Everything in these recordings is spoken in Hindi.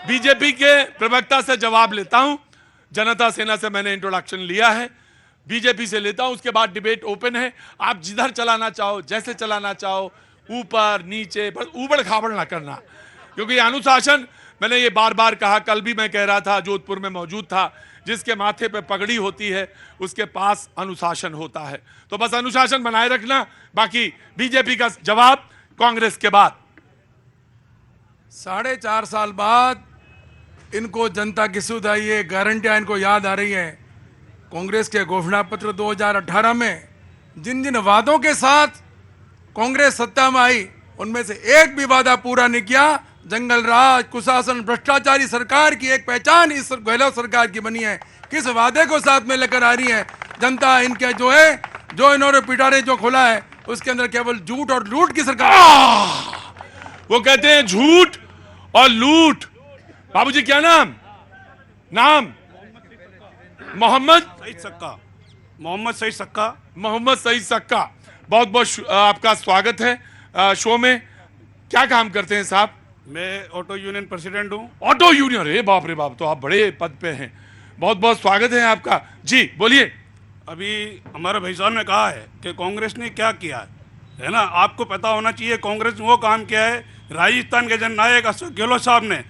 बीजेपी के प्रवक्ता से जवाब लेता हूं। जनता सेना से मैंने इंट्रोडक्शन लिया है, बीजेपी से लेता हूं, उसके बाद डिबेट ओपन है। आप जिधर चलाना चाहो, जैसे चलाना चाहो, ऊपर नीचे, बस ऊबड़ खाबड़ ना करना, क्योंकि अनुशासन, मैंने ये बार बार कहा, कल भी मैं कह रहा था, जोधपुर में मौजूद था, जिसके माथे पे पगड़ी होती है उसके पास अनुशासन होता है। तो बस अनुशासन बनाए रखना। बाकी बीजेपी का जवाब कांग्रेस के बाद। 4.5 साल बाद इनको जनता की सुध आई है, गारंटियां इनको याद आ रही है। कांग्रेस के घोषणा पत्र 2018 में जिन जिन वादों के साथ कांग्रेस सत्ता में आई, उनमें से एक भी वादा पूरा नहीं किया। जंगल राज, कुशासन, भ्रष्टाचारी सरकार की एक पहचान इस गहलोत सरकार की बनी है। किस वादे को साथ में लेकर आ रही है जनता? इनके जो इन्होंने पिटारे जो खोला है, उसके अंदर केवल झूठ और लूट की सरकार। वो कहते हैं झूठ और लूट। बाबूजी क्या नाम? मोहम्मद सईद सक्का। मोहम्मद सईद सक्का। मोहम्मद सईद सक्का, बहुत बहुत आपका स्वागत है शो में। क्या काम करते हैं साहब? मैं ऑटो यूनियन प्रेसिडेंट हूँ। ऑटो यूनियन, रे बाप रे बाप, तो आप बड़े पद पे हैं। बहुत बहुत स्वागत है आपका। जी बोलिए। अभी हमारे भाई साहब ने कहा है कि कांग्रेस ने क्या किया है ना, आपको पता होना चाहिए कांग्रेस ने वो काम किया है। राजस्थान के जननायक अशोक गहलोत साहब ने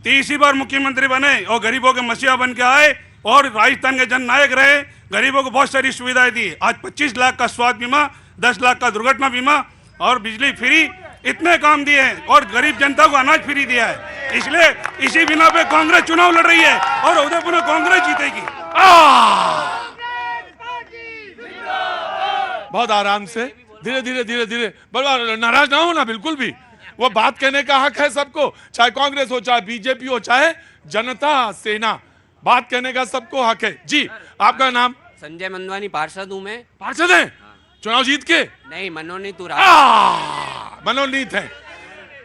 30 बार मुख्यमंत्री बने और गरीबों के मसीहा बन के आए और राजस्थान के जननायक रहे। गरीबों को बहुत सारी सुविधाएं दी। आज 25 लाख का स्वास्थ्य बीमा, 10 लाख का दुर्घटना बीमा और बिजली फ्री, इतने काम दिए हैं और गरीब जनता को अनाज फ्री दिया है। इसलिए इसी बिना पे कांग्रेस चुनाव लड़ रही है और उदयपुर में कांग्रेस जीतेगी। बहुत आराम से, धीरे धीरे धीरे धीरे, बड़ा नाराज ना हो ना, बिल्कुल भी। वो बात कहने का हक है सबको, चाहे कांग्रेस हो, चाहे बीजेपी हो, चाहे जनता सेना, बात कहने का सबको हक है। जी आपका नाम? संजय मंदवानी, पार्षद हूँ मैं। पार्षद हैं? चुनाव जीत के? नहीं, मनोनीत हूँ। मनोनीत है,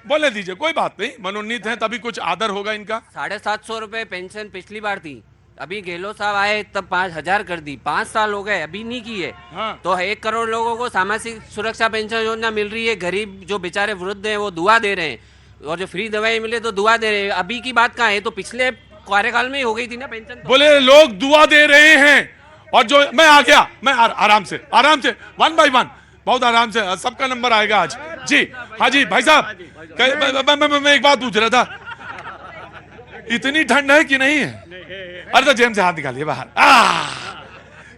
बोले दीजिए, कोई बात नहीं, मनोनीत है तभी कुछ आदर होगा इनका। 750 रुपए पेंशन पिछली बार थी, अभी गहलोत साहब आए तब 5000 कर दी। 5 साल हो गए, अभी नहीं की है। हाँ। तो 1 करोड़ लोगों को सामाजिक सुरक्षा पेंशन योजना मिल रही है। गरीब जो बेचारे वृद्ध हैं वो दुआ दे रहे हैं, और जो फ्री दवाई मिले तो दुआ दे रहे हैं। अभी की बात कहाँ है, तो पिछले कार्यकाल में ही हो गई थी ना पेंशन। तो बोले लोग दुआ दे रहे हैं, और जो मैं आ गया, मैं आराम से 1 by 1, बहुत आराम से, सबका नंबर आएगा आज। जी हाँ जी भाई साहब, मैं एक बात पूछ रहा था, इतनी ठंड है कि नहीं है? अरे तो जेब से हाथ निकालिए बाहर।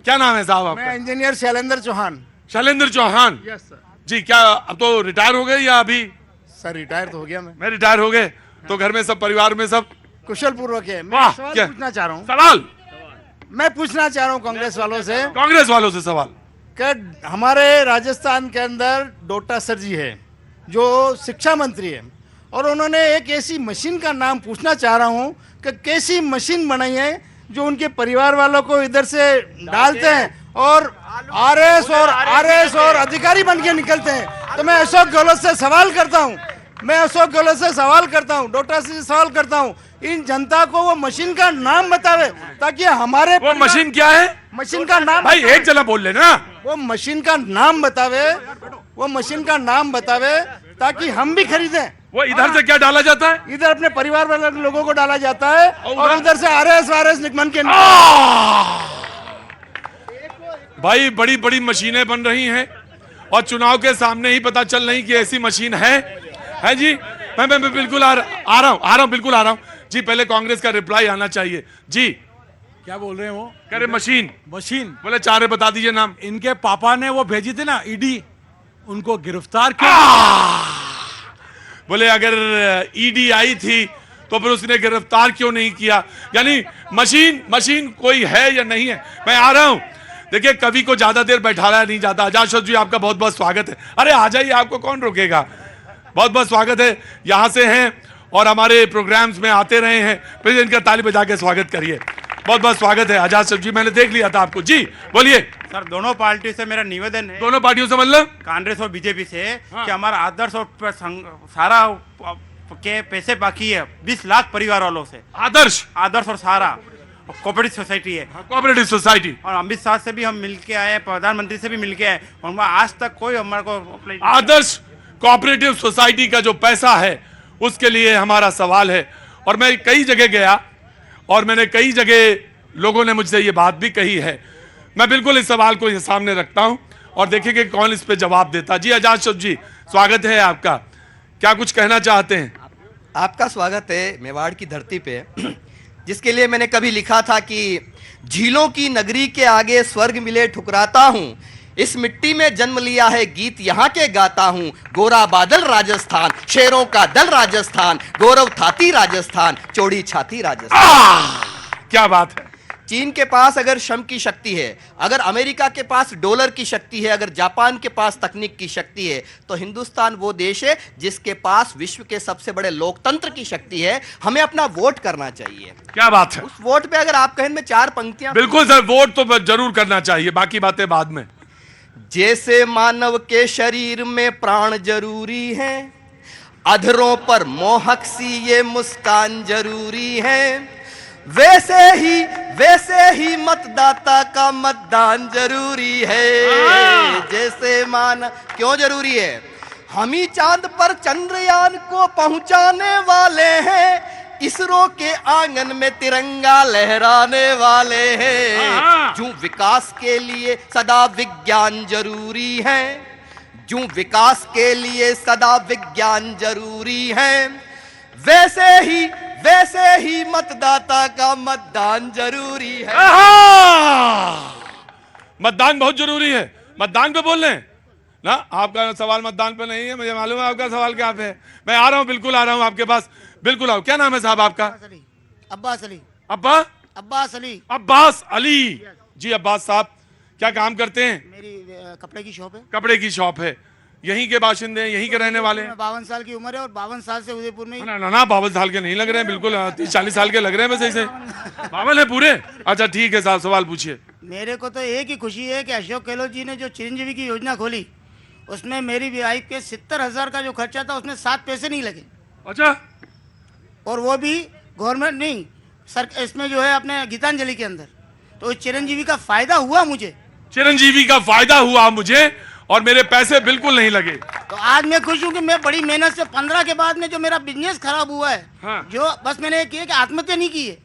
क्या नाम है साहब आपका? मैं engineer Shailendra Chauhan. Shailendra Chauhan. Yes sir. जी, क्या अब तो रिटायर हो गए या अभी? सर रिटायर तो हो गया मैं रिटायर हो गए, तो घर में सब, परिवार में सब कुशल पूर्वक है। मैं वाह, सवाल क्या? पूछना चाह रहा हूँ। सवाल मैं पूछना चाह रहा हूँ कांग्रेस वालों से कांग्रेस वालों से सवाल। कि हमारे राजस्थान के अंदर डोटा सर जी है जो शिक्षा मंत्री है, और उन्होंने एक ऐसी मशीन का नाम पूछना चाह रहा हूँ कि कैसी मशीन बनाई है जो उनके परिवार वालों को इधर से डालते हैं और आरएस और अधिकारी बन के निकलते हैं। तो मैं अशोक गहलोत से सवाल करता हूँ, डोटा से सवाल करता हूँ, इन जनता को वो मशीन का नाम बतावे ताकि हमारे वो मशीन क्या है? मशीन का नाम भाई एक जला बोल लेना। वो मशीन का नाम बतावे ताकि हम भी खरीदें। वो इधर से क्या डाला जाता है? इधर अपने परिवार वाले लोगों को डाला जाता है और उधर से आरएस निकमन के भाई बड़ी बड़ी मशीनें बन रही हैं और चुनाव के सामने ही पता चल रही कि ऐसी मशीन है जी। मैं बिल्कुल आ रहा हूँ, बिल्कुल आ रहा हूँ जी। पहले कांग्रेस का रिप्लाई आना चाहिए जी। क्या बोल रहे हैं वो? कह रहे मशीन बोले 4 बता दीजिए नाम। इनके पापा ने वो भेजी थी ना ईडी, उनको गिरफ्तार किया। बोले अगर ईडी आई थी तो फिर उसने गिरफ्तार क्यों नहीं किया? यानी मशीन कोई है या नहीं है? मैं आ रहा हूं। देखिए, कवि को ज्यादा देर बैठाया नहीं जाता। अजाशद जी आपका बहुत बहुत स्वागत है। अरे आ जाइए, आपको कौन रोकेगा। बहुत बहुत स्वागत है, यहाँ से हैं और हमारे प्रोग्राम्स में आते रहे हैं। प्रेसिडेंट का ताली बजा के स्वागत करिए। बहुत बहुत स्वागत है अजाशद जी, मैंने देख लिया था आपको। जी बोलिए। सर, दोनों पार्टी से मेरा निवेदन है, दोनों पार्टियों से मतलब कांग्रेस और बीजेपी से, कि हमारा आदर्श और सारा के पैसे बाकी है 20 लाख परिवार वालों से। आदर्श और सारा कोऑपरेटिव सोसाइटी है, कोऑपरेटिव सोसाइटी, और अमित शाह से भी हम मिलके आए, प्रधानमंत्री से भी मिलके आए, और आज तक कोई हमारे को आदर्श कोऑपरेटिव सोसाइटी का जो पैसा है उसके लिए हमारा सवाल है। और मैं कई जगह गया और मैंने कई जगह लोगों ने मुझसे ये बात भी कही है। मैं बिल्कुल इस सवाल को सामने रखता हूं और देखेंगे कौन इस पे जवाब देता। जी आजाद शब्द जी, स्वागत है आपका, क्या कुछ कहना चाहते हैं? आपका स्वागत है मेवाड़ की धरती पे, जिसके लिए मैंने कभी लिखा था कि झीलों की नगरी के आगे स्वर्ग मिले ठुकराता हूँ, इस मिट्टी में जन्म लिया है गीत यहाँ के गाता हूँ। गोरा बादल राजस्थान, शेरों का दल राजस्थान, गौरव थाती राजस्थान, चौड़ी छाती राजस्थान। क्या बात है। चीन के पास अगर श्रम की शक्ति है, अगर अमेरिका के पास डॉलर की शक्ति है, अगर जापान के पास तकनीक की शक्ति है, तो हिंदुस्तान वो देश है जिसके पास विश्व के सबसे बड़े लोकतंत्र की शक्ति है। हमें अपना वोट करना चाहिए। क्या बात है। उस वोट पे अगर आप कहें मैं 4 पंक्तियां, बिल्कुल सर, वोट तो जरूर करना चाहिए, बाकी बातें बाद में। जैसे मानव के शरीर में प्राण जरूरी है, अधरों पर मोहक सी ये मुस्कान जरूरी है, वैसे ही मतदाता का मतदान जरूरी है। जैसे मानव क्यों जरूरी है? हम ही चांद पर चंद्रयान को पहुंचाने वाले हैं, इसरो के आंगन में तिरंगा लहराने वाले हैं। जो विकास के लिए सदा विज्ञान जरूरी है, जो विकास के लिए सदा विज्ञान जरूरी है, वैसे ही मतदाता का मतदान जरूरी है। मतदान बहुत जरूरी है। मतदान पे बोल रहे हैं ना? आपका सवाल मतदान पे नहीं है, मुझे मालूम है आपका सवाल क्या पे है। मैं आ रहा हूं, बिल्कुल आ रहा हूं आपके पास, बिल्कुल आओ। क्या नाम है साहब आपका? अब्बास अली। अब्बास अली जी। अब्बास साहब क्या काम करते हैं? मेरी कपड़े की शॉप है। कपड़े की शॉप है। यहीं के बाशिंदे हैं, यहीं के रहने वाले हैं? 52 साल की उम्र है और 52 साल से उदयपुर में। ना 52 साल के नहीं लग रहे हैं, बिल्कुल 30-40 साल के लग रहे हैं वैसे से। 52 है पूरे? अच्छा ठीक है साहब, सवाल पूछिए। मेरे को तो एक ही खुशी है कि अशोक गहलोत जी ने जो चिरंजीवी की योजना खोली, उसमें मेरी वाइफ के 70,000 का जो खर्चा था उसमें 7 पैसे नहीं लगे। अच्छा। और वो भी गवर्नमेंट नहीं, सर इसमें जो है अपने गीतांजलि के अंदर। तो चिरंजीवी का फायदा हुआ मुझे। चिरंजीवी का फायदा हुआ मुझे और मेरे पैसे बिल्कुल नहीं लगे। तो आज मैं खुश हूँ कि मैं बड़ी मेहनत से 15 के बाद में जो मेरा बिजनेस खराब हुआ है, हाँ। जो बस मैंने ये किया कि आत्महत्या नहीं की है,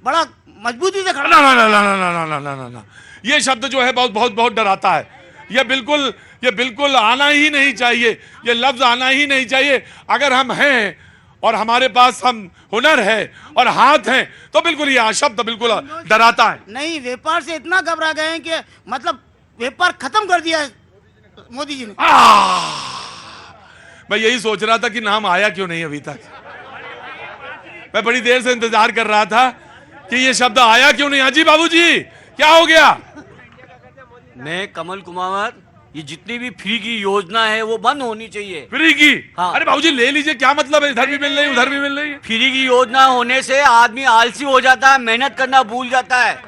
बड़ा मजबूती से खड़ा। ना, ये शब्द जो है बहुत डराता है। ये बिल्कुल आना ही नहीं चाहिए, ये लफ्ज आना ही नहीं चाहिए। अगर हम हैं और हमारे पास हम हुनर है और हाथ हैं तो बिल्कुल ये शब्द बिल्कुल डराता है। नहीं, व्यापार से इतना घबरा गए हैं कि मतलब व्यापार खत्म कर दिया है मोदी जी ने। मैं यही सोच रहा था कि नाम आया क्यों नहीं अभी तक। मैं बड़ी देर से इंतजार कर रहा था कि ये शब्द आया क्यों नहीं। हाजी बाबूजी क्या हो गया? मैं कमल कुमार, ये जितनी भी फ्री की योजना है वो बंद होनी चाहिए। फ्री की? हाँ। अरे बाबूजी ले लीजिए, क्या मतलब है? इधर भी मिल रही है उधर भी मिल रही है। फ्री की योजना होने से आदमी आलसी हो जाता है, मेहनत करना भूल जाता है।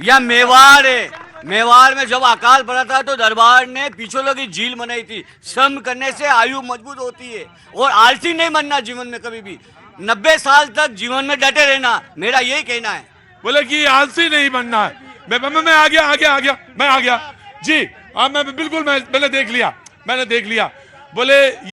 या मेवाड़ है, मेवाड़ में जब अकाल पड़ा था तो दरबार ने पिछोलों की झील बनाई थी। श्रम करने से आयु मजबूत होती है और आलसी नहीं बनना जीवन में कभी भी। 90 साल तक जीवन में डटे रहना, मेरा यही कहना है। बोले कि आलसी नहीं बनना है। मैं आ गया मैं आ गया जी। हाँ मैं बिल्कुल मैंने देख लिया। बोले